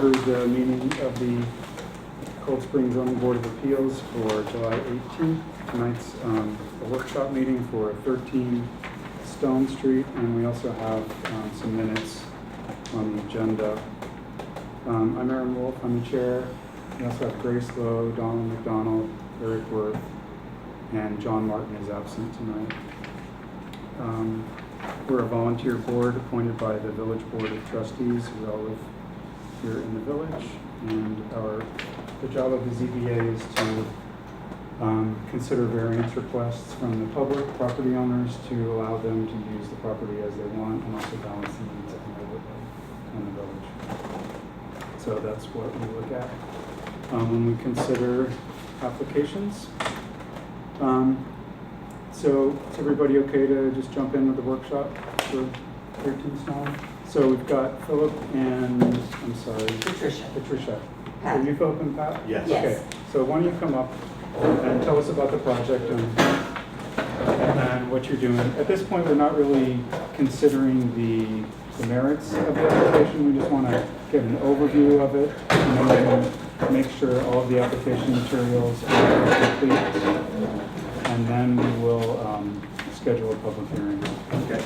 covered the meeting of the Cold Spring Zoning Board of Appeals for July 18th. Tonight's a workshop meeting for 13 Stone Street, and we also have some minutes on the agenda. I'm Aaron Wolf, I'm the chair. We also have Grace Lowe, Donald McDonald, Eric Worth, and John Martin is absent tonight. We're a volunteer board appointed by the Village Board of Trustees. We all live here in the village, and the job of the ZBA is to consider variance requests from the public property owners to allow them to use the property as they want, and also balance the needs of the neighborhood and the village. So that's what we look at when we consider applications. So is everybody okay to just jump in with the workshop for 13 Stone? So we've got Philip and, I'm sorry. Patricia. Pat. Are you Philip and Pat? Yes. Yes. Okay, so why don't you come up and tell us about the project and what you're doing. At this point, we're not really considering the merits of the application. We just want to get an overview of it, and then we're going to make sure all of the application materials are complete. And then we will schedule a public hearing. Okay.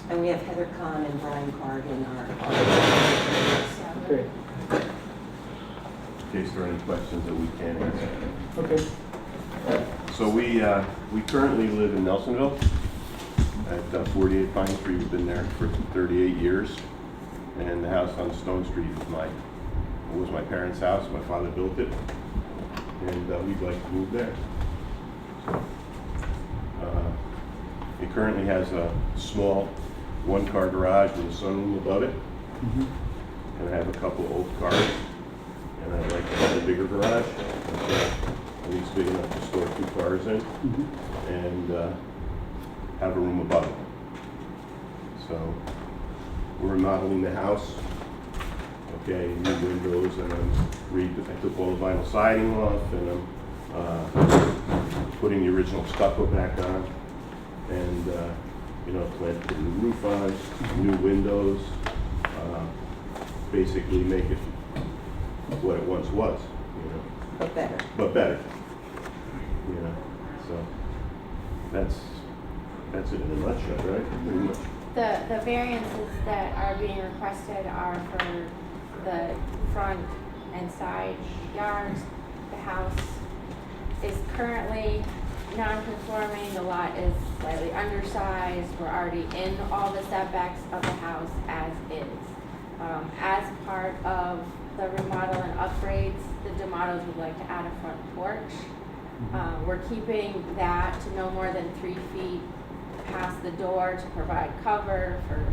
And we have Heather Kahn and Brian Card in our audience. Great. In case there are any questions that we can answer. Okay. So we currently live in Nelsonville at 48 Pine Street. We've been there for 38 years. And the house on Stone Street was my parents' house. My father built it. And we'd like to move there. It currently has a small one-car garage with a sunroom above it. And I have a couple old cars. And I'd like to have a bigger garage, at least big enough to store 2 cars in, and have a room above it. So we're remodeling the house. Okay, new windows, and I took all the vinyl siding off, and I'm putting the original stucco back on, and plan to put a new roof on, new windows, basically make it what it once was, But better. but better, so that's it in a nutshell, right? Pretty much. The variances that are being requested are for the front and side yards. The house is currently non-conforming, the lot is slightly undersized, we're already in all the setbacks of the house as is. As part of the remodel and upgrades, the DeMottos would like to add a front porch. We're keeping that to no more than 3 feet past the door to provide cover for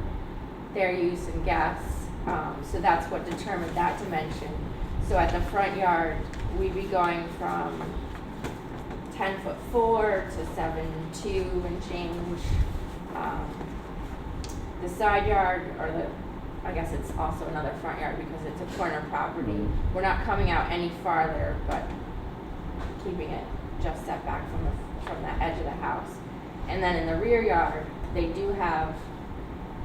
their use and guests. So that's what determined that dimension. So at the front yard, we'd be going from 10'4" to 7'2" and change. The side yard, I guess it's also another front yard because it's a corner property. We're not coming out any farther, but keeping it just set back from the edge of the house. And then in the rear yard, they do have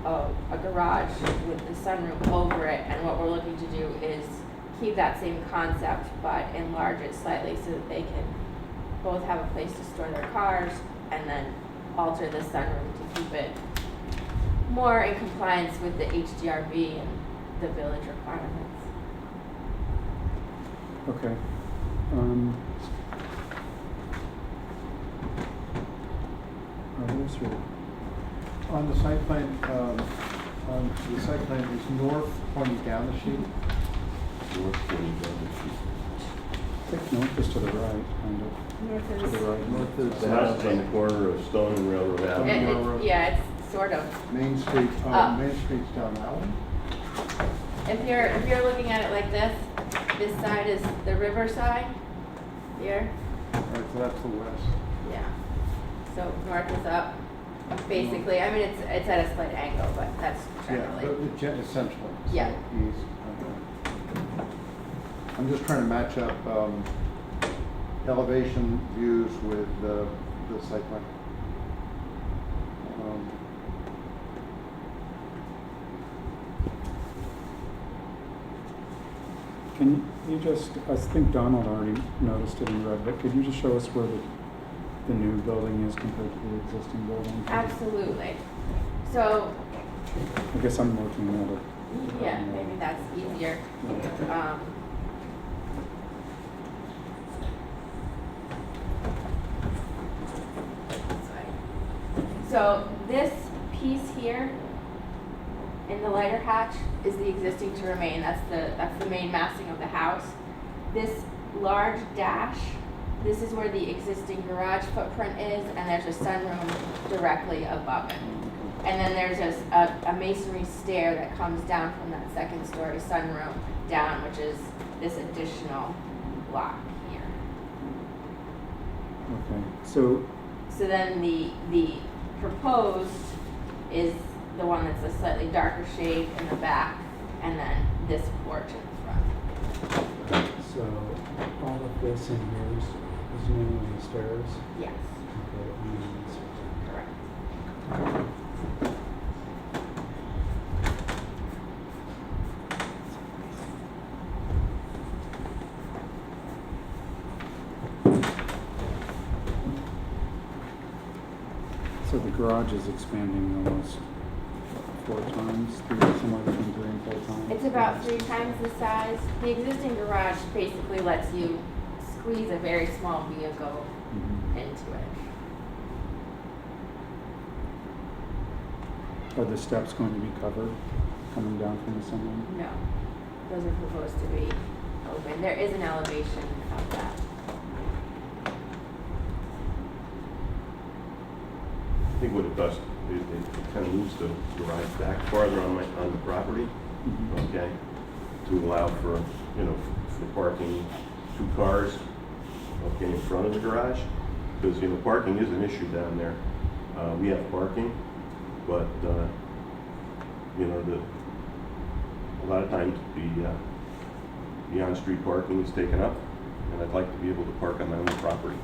a garage with the sunroom over it, and what we're looking to do is keep that same concept but enlarge it slightly so that they can both have a place to store their cars and then alter the sunroom to keep it more in compliance with the HDRB and the village requirements. Okay. On the site plan, is north pointing down the sheet? North pointing down the sheet. I think north is to the right, kind of. To the right. North is The house is on the corner of Stone and Railroad Avenue. Yeah, it's sort of. Main Street. Up. Main Street's down that one. If you're looking at it like this side is the river side, here, All right, so that's the west. yeah. So north is up, basically. I mean, it's at a slight angle, but that's generally. Essentially. So Yeah. east. I'm just trying to match up elevation views with the site plan. Can you just, I think Donald already noticed it in red, but could you just show us where the new building is compared to the existing building? Absolutely. So, I guess I'm looking at it. yeah, maybe that's easier. So this piece here in the lighter hatch is the existing to remain. That's the main massing of the house. This large dash, this is where the existing garage footprint is, and there's a sunroom directly above it. And then there's a masonry stair that comes down from that second story sunroom down, which is this additional block here. Okay, so, So then the proposed is the one that's a slightly darker shade in the back, and then this porch in the front. so all of this in here is mainly the stairs? Yes, Okay, and then this- correct. So the garage is expanding almost 4 times, somewhere between 3 and 4 times? It's about 3 times the size. The existing garage basically lets you squeeze a very small vehicle Mhm. into it. Are the steps going to be covered coming down from the sunroom? No, those are proposed to be open. There is an elevation of that. I think what it does, it kind of moves the garage back farther on the property, Mhm. okay? To allow for, for parking 2 cars, okay, in front of the garage. Because, parking is an issue down there. We have parking, but, a lot of times the on-street parking is taken up, and I'd like to be able to park on my own property.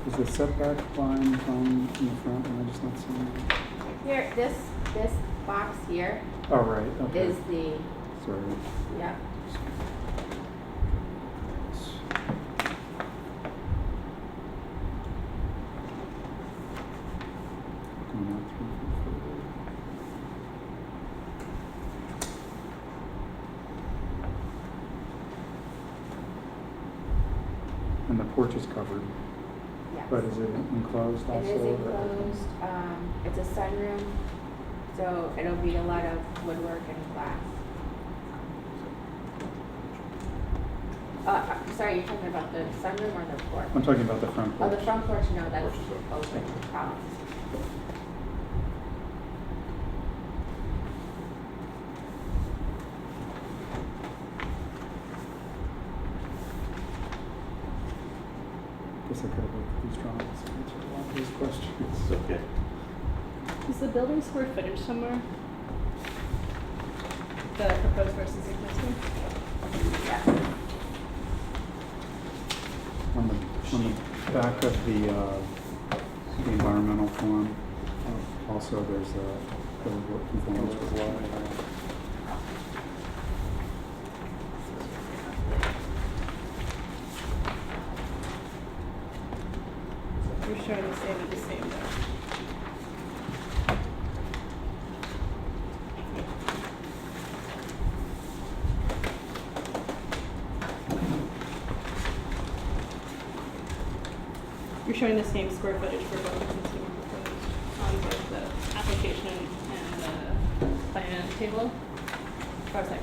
Is the setback line from in the front, am I just not seeing it? Here, this box here Oh, right, okay. is the, Sorry. yeah, Going out 3 feet further. And the porch is covered, yes. but is it enclosed also? It is or- enclosed, it's a sunroom, so it'll be a lot of woodwork and glass. I'm sorry, you're talking about the sunroom or the porch? I'm talking about the front Oh, porch. the front porch, no, that's Porch is open, Guess I could have looked at these drawings and answered a lot of these questions. It's okay. Is the building square footage somewhere? The proposed versus existing? yeah. On the back of the environmental form, also there's the work conformance with law. You're showing the same and the same though. You're showing the same square footage for both existing and proposed on both the application and the plan table? Or sorry.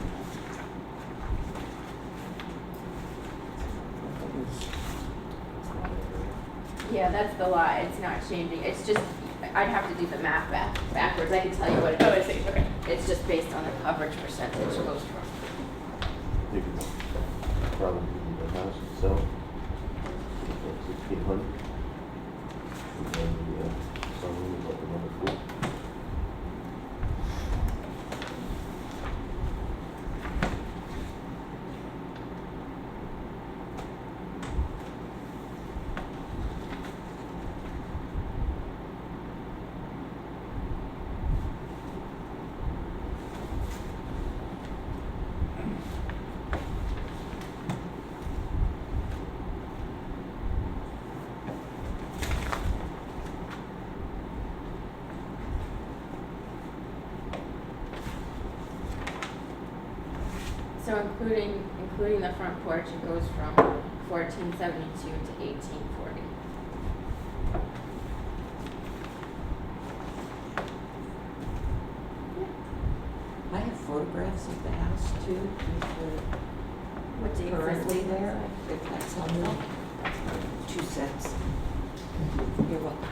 Yeah, that's the lot, it's not changing, it's just, I'd have to do the math backwards, I can tell you what it is. Oh, I see, okay. It's just based on the coverage percentage goes from. I think it's probably the house itself, 1,600. And then the sunroom is like another 4. So including the front porch, it goes from 1472 to 1840. I have photographs of the house too, What if dates they're is currently it? there, if that's helpful. 2 sets. You're welcome.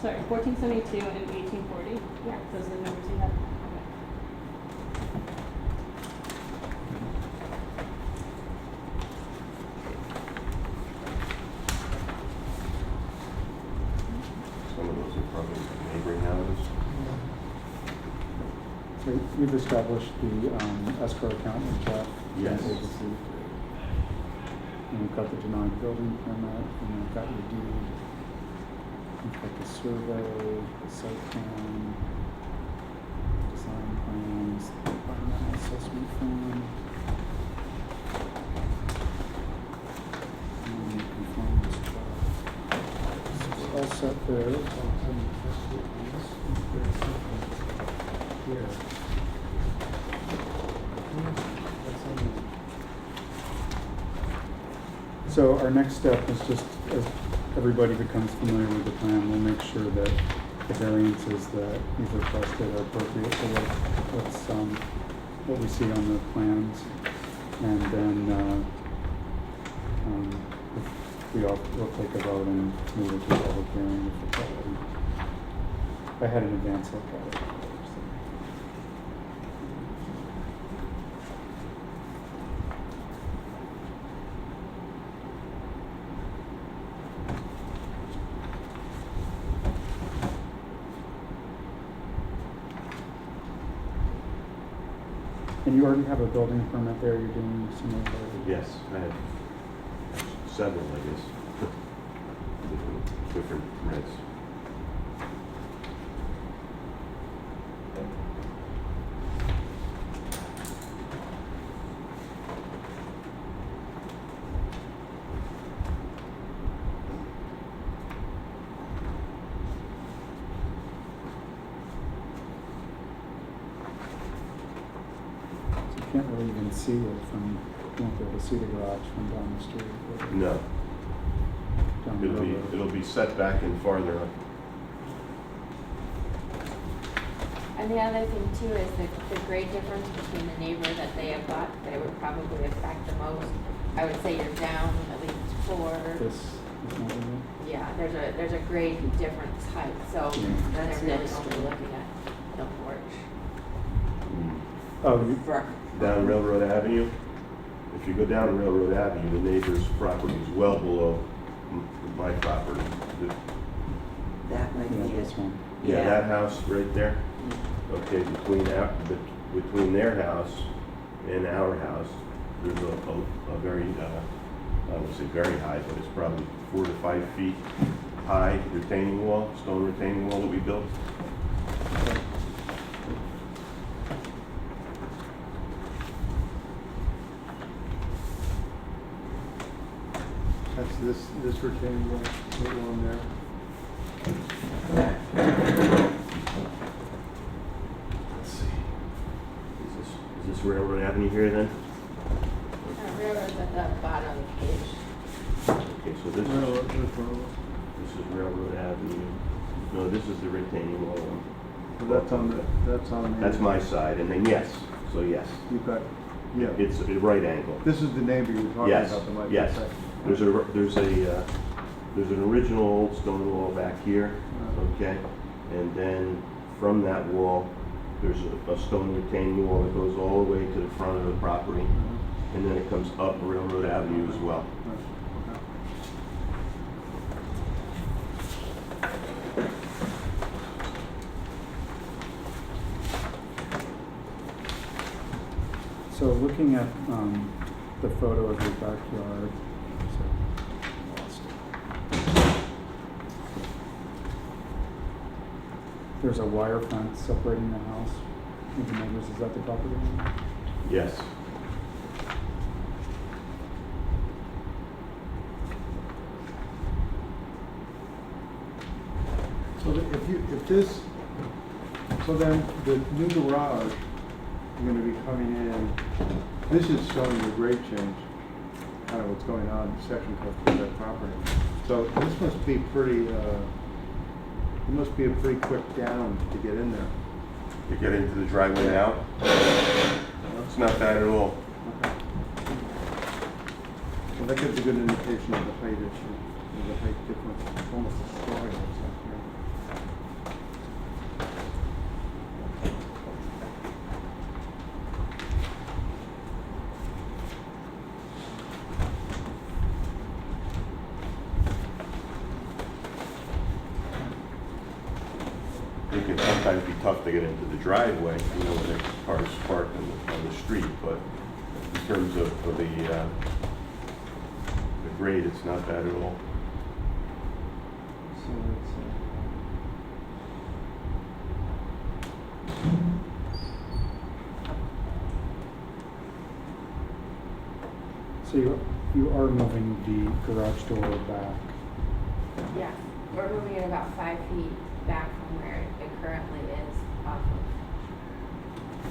Sorry, 1472 and 1840? Yeah. Those are the numbers you have? Okay. Some of those are probably neighboring houses. So we've established the escrow account with Jeff. Yes. Agency. And we've got the denied building permit, and we've got your deed. We've got the survey, the site plan, design plans, the environmental assessment plan. And the conformance chart. So we're all set there. So our next step is just, as everybody becomes familiar with the plan, we'll make sure that the variances that you've requested are appropriate to what we see on the plans. And then we'll take a vote and move it to a public hearing if it's already. I had an advance look at it. So. And you already have a building permit there, you're doing some of the. Yes, I have several, I guess. Different reds. You can't really even see it from, you won't be able to see the garage from down the street. or No, down the road. it'll be set back and farther up. And the other thing too is the grade difference between the neighbor that they have got, that it would probably affect the most. I would say you're down at least 4. This is not in Yeah, there's a grade difference height, so Yeah. they're That's really next only door. looking at the porch. Oh, you, Front. Down Railroad Avenue, if you go down Railroad Avenue, the neighbor's property is well below my property. That might yeah, be this it. one. Yeah, that house right there, okay, between their house and our house, there's a very, I won't say very high, but it's probably 4 to 5 feet high retaining wall, stone retaining wall that we built. Okay. That's this retaining wall, that one there. this Railroad Avenue here then? Railroad's at the bottom of the page. Okay, so this Railroad, is, this railroad. this is Railroad Avenue. No, this is the retaining wall. Well, that's on the. That's my side, and then yes, so yes. You've got, yeah. It's a right angle. This is the neighbor you were talking Yes, about, that might be yes. second. There's an original old stone wall back here, okay? And then from that wall, there's a stone retaining wall that goes all the way to the front of the property. And then it comes up Railroad Avenue as well. Right, okay. So looking at the photo of your backyard, lost it. There's a wire fence separating the house from the neighbors. Is that the property line? Yes. So then the new garage, you're gonna be coming in, this is showing the grade change, kind of what's going on, section cut through that property. So this must be pretty, it must be a pretty quick down to get in there. You get into the driveway now, it's not bad at all. Okay. Well, that gives a good indication of the height issue, of the height difference, it's almost a story or something. It can sometimes be tough to get into the driveway, you know, when there's cars parked on the street, but in terms of the grade, it's not bad at all. So it's, So you are moving the garage door back. Yeah, we're moving it about 5 feet back from where it currently is off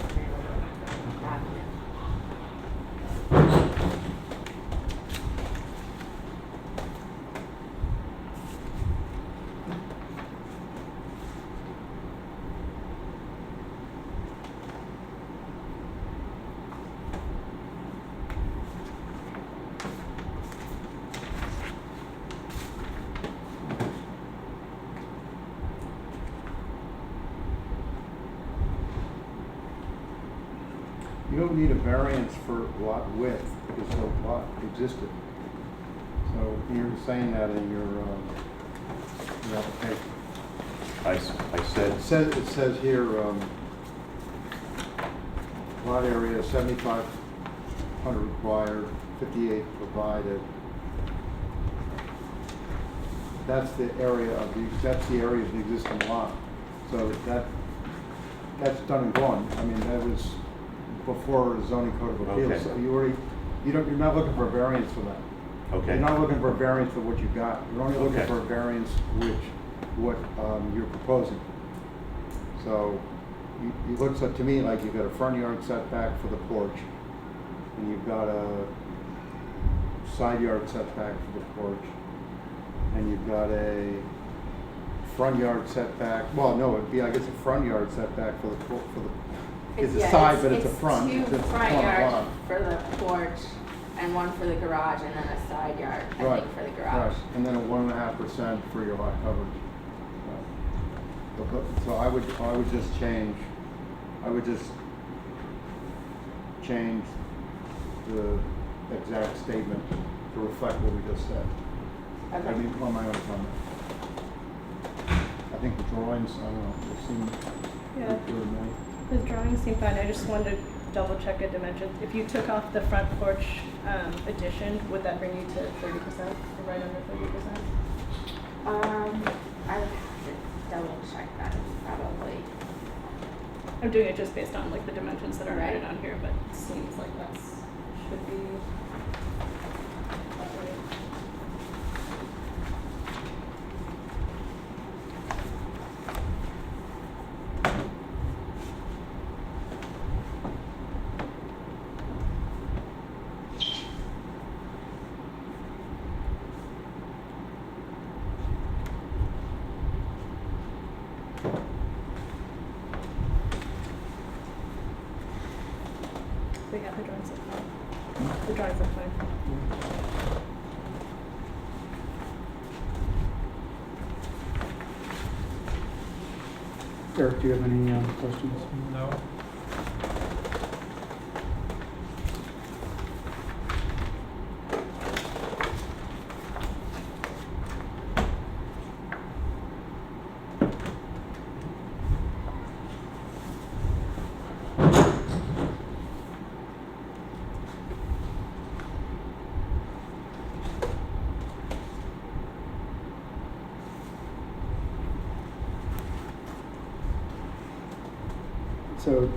of Railroad Avenue. you don't need a variance for lot width because the lot existed. So you're saying that in your application. I said, It says here, lot area 7,500 required, 58 provided. That's the area of the existing lot. So that's done and gone. I mean, that was before the zoning code of appeals. Okay. So you're not looking for a variance for that. okay. You're not looking for a variance for what you got. You're only looking Okay. for a variance what you're proposing. So it looks like to me like you've got a front yard setback for the porch, and you've got a side yard setback for the porch, and you've got a front yard setback. Well, no, it'd be, I guess, a front yard setback for the it's a Yeah, side, but it's a front. Two It's a front lot. yards for the porch and one for the garage and then a side yard, I Right, think, for the garage. Right, and then a 1.5% for your lot coverage. So I would just change the exact statement to reflect what we just said. I Okay. mean, on my own comment. I think the drawings, I don't know, they seem Yeah, good to me. the drawings seem fine. I just wanted to double check a dimension. If you took off the front porch addition, would that bring you to 30% or right under 30%? I would have to double check that, probably. I'm doing it just based on like the dimensions that are Right. noted on here, but it seems like that should be about right. But yeah, the drawings look fine. The drawings look fine. Eric, do you have any questions? No. So,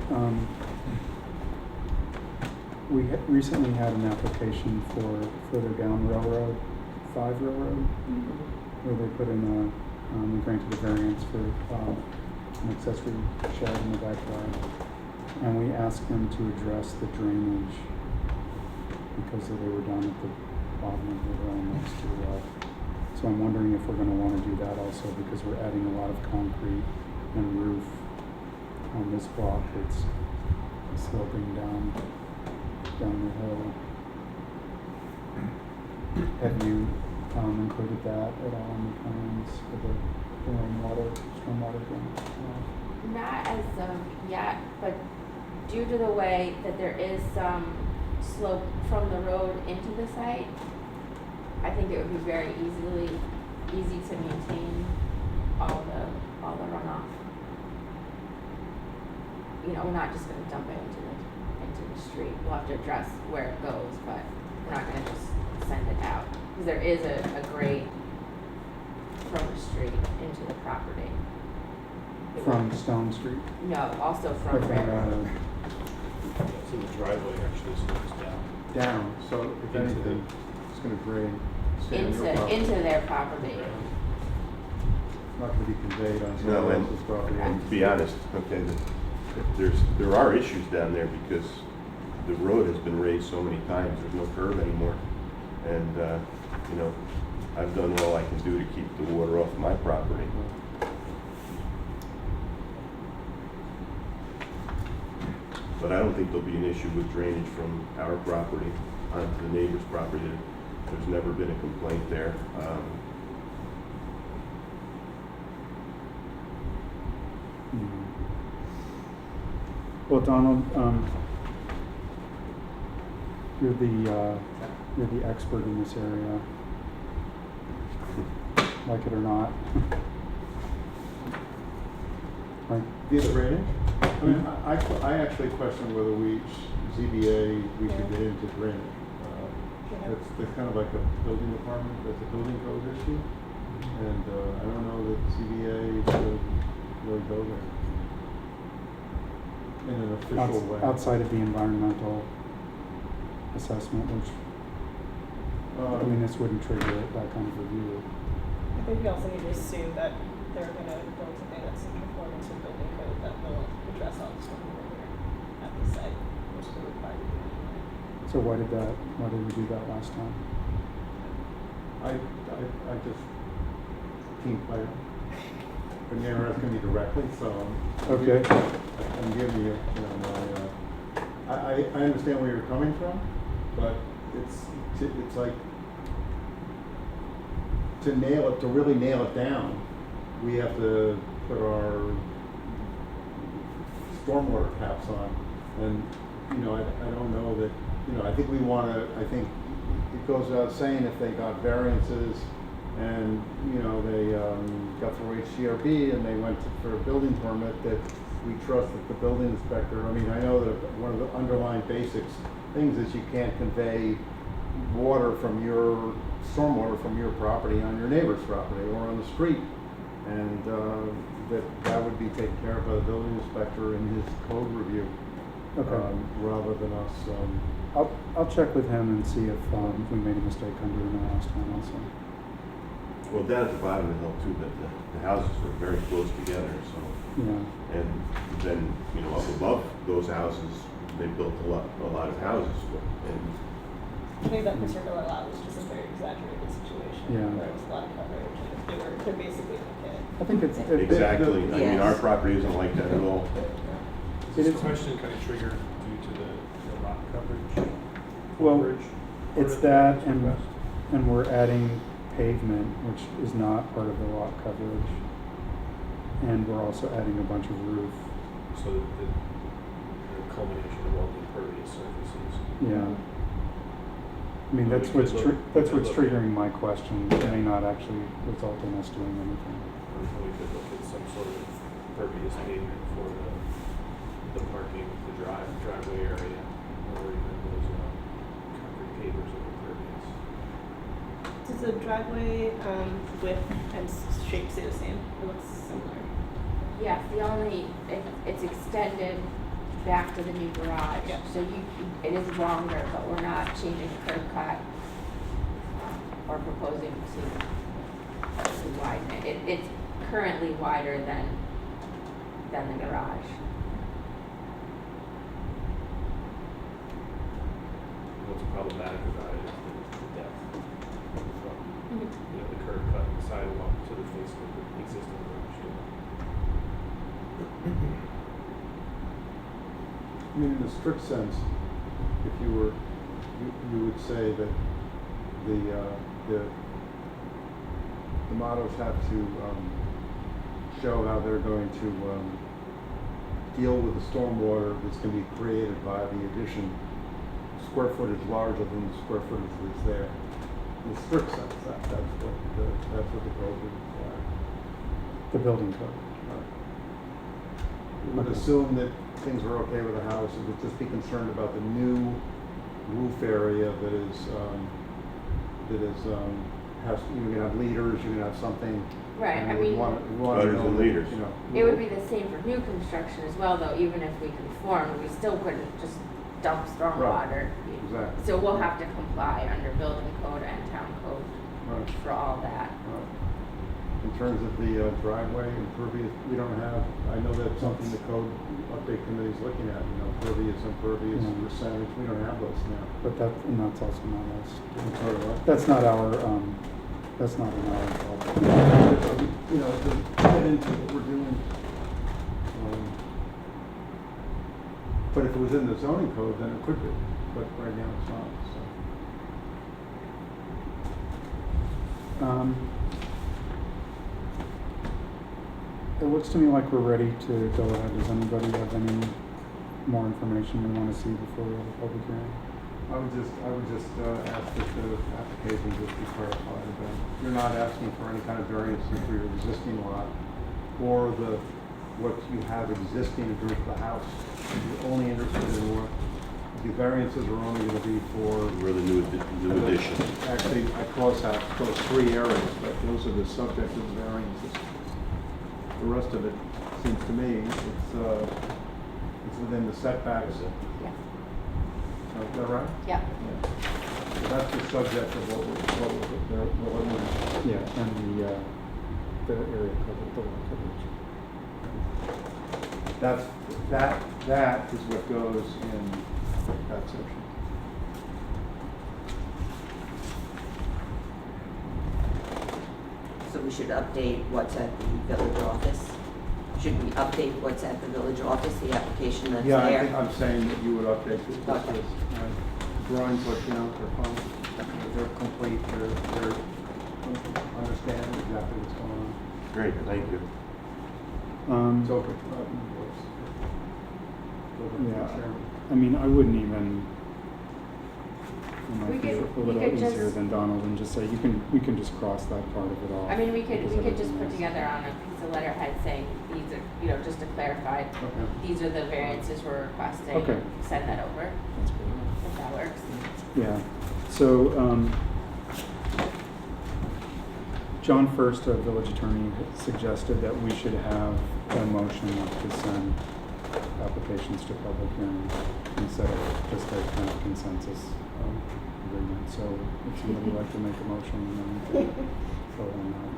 we recently had an application for further down Railroad, 5 Railroad, where they put in we granted a variance for an accessory shed in the backyard. And we asked them to address the drainage because they were down at the bottom of the road next to the well. So I'm wondering if we're gonna wanna do that also because we're adding a lot of concrete and roof on this block that's sloping down the hill. Have you included that at all in the plans for the rainwater, stormwater drainage? Not as of yet, but due to the way that there is some slope from the road into the site, I think it would be very easy to maintain all the runoff. You know, we're not just gonna dump it into the street. We'll have to address where it goes, but we're not gonna just send it out. Because there is a grate from the street into the property. It From will- Stone Street? No, also Or from Railroad. So the driveway actually slopes down. Down, so if Into anything, it's gonna drain, stay on your property. Into their property. Not gonna be conveyed on No, someone and- else's property. And to be honest, okay, there are issues down there because the road has been raised so many times, there's no curve anymore. And, you know, I've done all I can do to keep the water off my property. But I don't think there'll be an issue with drainage from our property onto the neighbor's property. There's never been a complaint there. Well, Donald, you're the expert in this area, like it or not. Right? The drainage? I mean, I actually question whether ZBA, we should get into drainage. That's kind of like a building department, that's a building code issue. And I don't know that ZBA should really go there in an official way. Outside of the environmental assessment, which, I mean, this wouldn't trigger that kind of review. I think we also need to assume that they're gonna build something that's in conformance with building code that will address all the stormwater at the site, which is required to do anyway. So why did we do that last time? I just team player. But you're never asking me directly, so Okay. I'm giving you, I understand where you're coming from, but it's like to really nail it down, we have to put our stormwater caps on. And, I don't know that, I think I think it goes without saying if they got variances and, they got through HCRB and they went for a building permit, that we trust that the building inspector, I know that one of the underlying basics things is you can't convey stormwater from your property on your neighbor's property or on the street. And that would be taken care of by the building inspector in his code review. Okay. Rather than us, I'll check with him and see if we made a mistake on doing that last time also. Well, down at the bottom of the hill too, but the houses are very close together, so. Yeah. And then, up above those houses, they built a lot of houses. And I think that particular lot was just a very exaggerated situation. Yeah. Where there was a lot of coverage and they're basically okay. I think it's. exactly, I mean, our Yes. property isn't like that at all. It Is is- this question kind of triggered due to the rock coverage? Well, Bridge? it's that and we're adding pavement, which is not part of the lot coverage. And we're also adding a bunch of roof. So the culmination of all the impervious surfaces. Yeah. I mean, Well, that's we what's could look- that's we what's could look at- triggering my question. It may not actually result in us doing anything. Or we could look at some sort of impervious pavement for the parking, the driveway area, or even those concrete pavers of impervious. Does the driveway width and shape stay the same? It looks similar. Yes, the only, it's extended back to the new garage. Yeah. So it is longer, but we're not changing the curb cut or proposing to widen it. It's currently wider than the garage. What's problematic about it is the depth from, the curb cut and the sidewalk to the face of the existing garage door. I mean, in a strict sense, if you were, you would say that the models have to show how they're going to deal with the stormwater that's going to be created by the addition, square footage larger than the square footage that's there. In a strict sense, that's what the code would require. The building code. It would Okay. assume that things are okay with the house, it would just be concerned about the new roof area that is, has, you're gonna have leaders, you're gonna have something. Right, and I we mean, wanna Gutters know and that, leaders. you know. it would be the same for new construction as well, though, even if we conform, we still couldn't just dump stormwater. Exactly. So we'll have to comply under building code and town code Right, for all that. right. In terms of the driveway impervious, we don't have, I know that's something the code update committee's looking at, impervious Yeah. percentage, we don't have those now. But that's also not us. Sort of what? That's not our that's not in our involvement. You know, to get into what we're doing. But if it was in the zoning code, then it could be, but right now it's not, so. It looks to me like we're ready to go ahead. Does anybody have any more information they want to see before we have a public hearing? I would just ask that the application just be clarified, that you're not asking for any kind of variance for your existing lot or what you have existing to do with the house. You're only interested in what, the variances are only gonna be for. We're the new addition. Actually, I cross out those three areas, but those are the subject of the variances. The rest of it seems to me, it's within the setbacks. Yeah. Is that right? Yep. Yeah. So that's the subject of what we're Yeah, and the area covered, the lot coverage. that is what goes in that section. So we should update what's at the village office? Should we update what's at the village office, the application that's Yeah, I there? think I'm saying that you would update this, Okay. drawings, what, they're fine, they're complete, they're understand exactly what's going on. Great, thank you. So, Yeah, I mean, I wouldn't even. It We might be could- a we little could easier just- than Donald and just say we can just cross that part of it off. I mean, we could because just everything put else- together on a piece of letterhead saying these are, just to clarify, Okay. these are the variances we're requesting. Okay. Send that over, That's good. if that works. Yeah, so, John First, our village attorney, suggested that we should have a motion to send applications to public hearing instead of just a kind of consensus agreement. So if somebody would like to make a motion, then we can vote on that.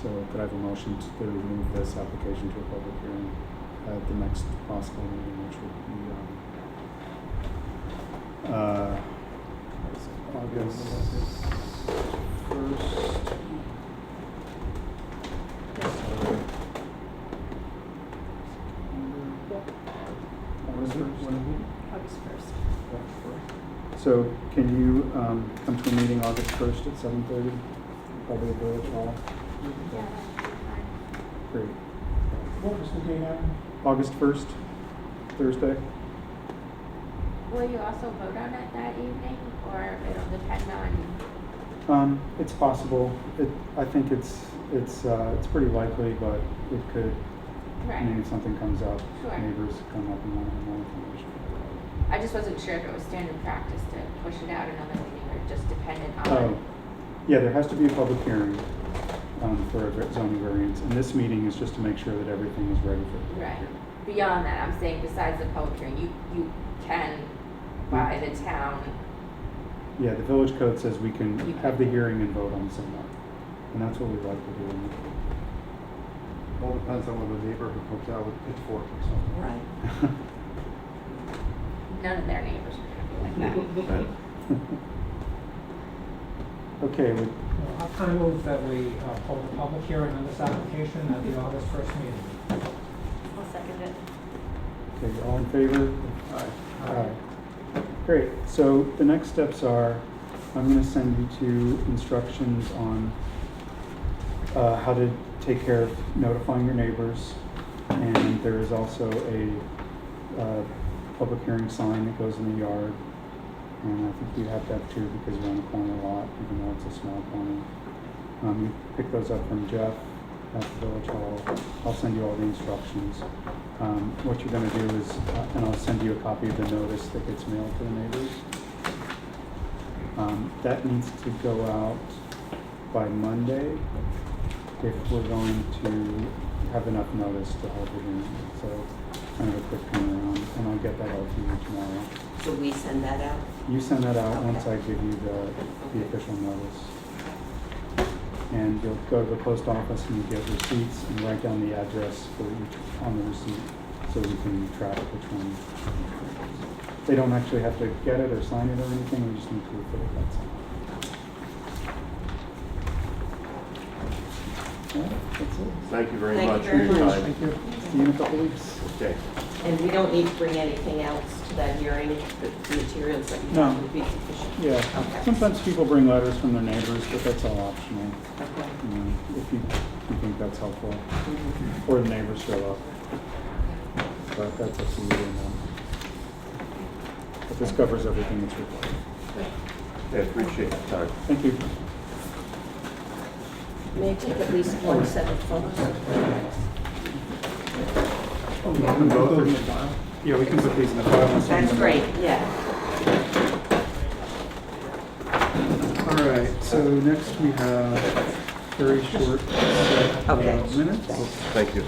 So could I have a motion to move this application to a public hearing at the next possible meeting, which would be, August 1st. August 1st. August 1st. So can you come to a meeting August 1st at 7:30? Probably the village hall. Yeah, that'd be fine. Great. What was the date on? August 1st, Thursday? Will you also vote on it that evening, or it'll depend on, It's possible. I think it's pretty likely, but it could, I mean, right? if something comes up, Sure. neighbors come up and want more information. I just wasn't sure if it was standard practice to push it out another meeting, or just dependent Oh, on. yeah, there has to be a public hearing for a zoning variance, and this meeting is just to make sure that everything is ready for the public Right. hearing. Beyond that, I'm saying besides the public hearing, you can, by the town, Yeah, the village code says we can You have the can. hearing and vote on the same night, and that's what we'd like to do. All depends on whether the neighborhood comes out with pitchfork or something. Right. none of their neighbors are gonna be like that. Right. Okay, I'll kind of move that we hold a public hearing on this application at the August 1st meeting. I'll second it. okay, all in favor? Aye. Great, so the next steps are, I'm gonna send you two instructions on how to take care of notifying your neighbors. And there is also a public hearing sign that goes in the yard. And I think you have that too because you're on a corner lot, even though it's a small corner. You pick those up from Jeff at the Village Hall. I'll send you all the instructions. What you're gonna do is, and I'll send you a copy of the notice that gets mailed to the neighbors. That needs to go out by Monday if we're going to have enough notice to hold the hearing. So kind of a quick turnaround, and I'll get that out to you tomorrow. So we send that out? You send that out once I Okay. give you the official notice. And you'll go to the post office and you get receipts and write down the address for each on the receipt so we can track which one. They don't actually have to get it or sign it or anything, we just need proof that it got signed. Yeah, that's it. Thank you very Thank you much for very your much. time. Thank you. See you in a couple weeks. Okay. And we don't need to bring anything else to that hearing, the materials that you No. have would be sufficient? Yeah, Okay. sometimes people bring letters from their neighbors, but that's all optional. Okay. If you think that's helpful, Mhm. or the neighbors show up, but that's up to you. But this covers everything that's required. I appreciate the time. Thank you. May I take at least one set of photos? Yeah, we can put these in the file. and send That's them great, out. yeah. All right, so next we have very short set Okay. of minutes. Thank you.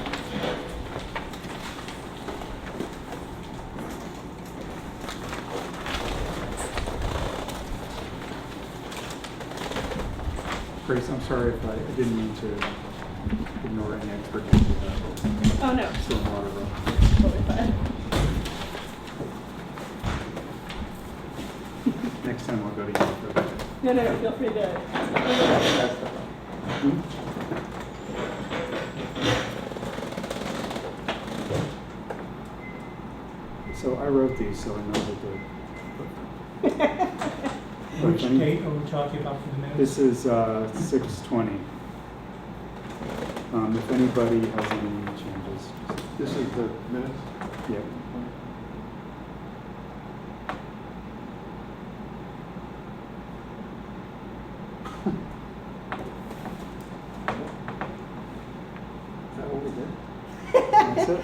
Grace, I'm sorry if I didn't mean to ignore any expertise you have. Oh, no, Stormwater road. totally fine. Next time I'll go to you for that. No, feel free to. So I wrote these, so I know that they're. Which date are we talking about for the minutes? This is 6/20. If anybody has any changes, This is the minutes? yeah. Is that what we did? That's it.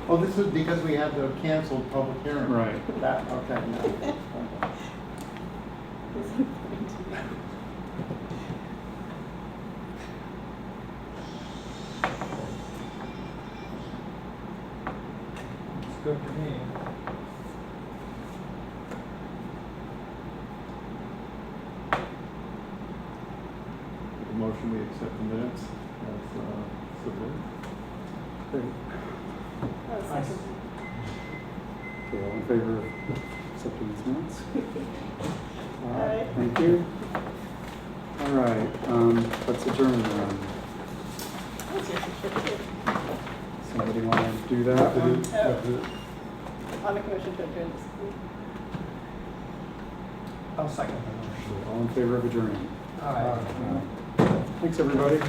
Oh, this is because we had the canceled public hearing. Right. That, okay, no. It's good to me. The motion, we accept the minutes as submitted. Great. Okay, all in favor of accepting these minutes? Aye. Thank you. All right, let's adjourn. Somebody Anybody want to do that? On the commission to adjourn this. I'll second the motion. All in favor of adjourning? Aye. Thanks, everybody.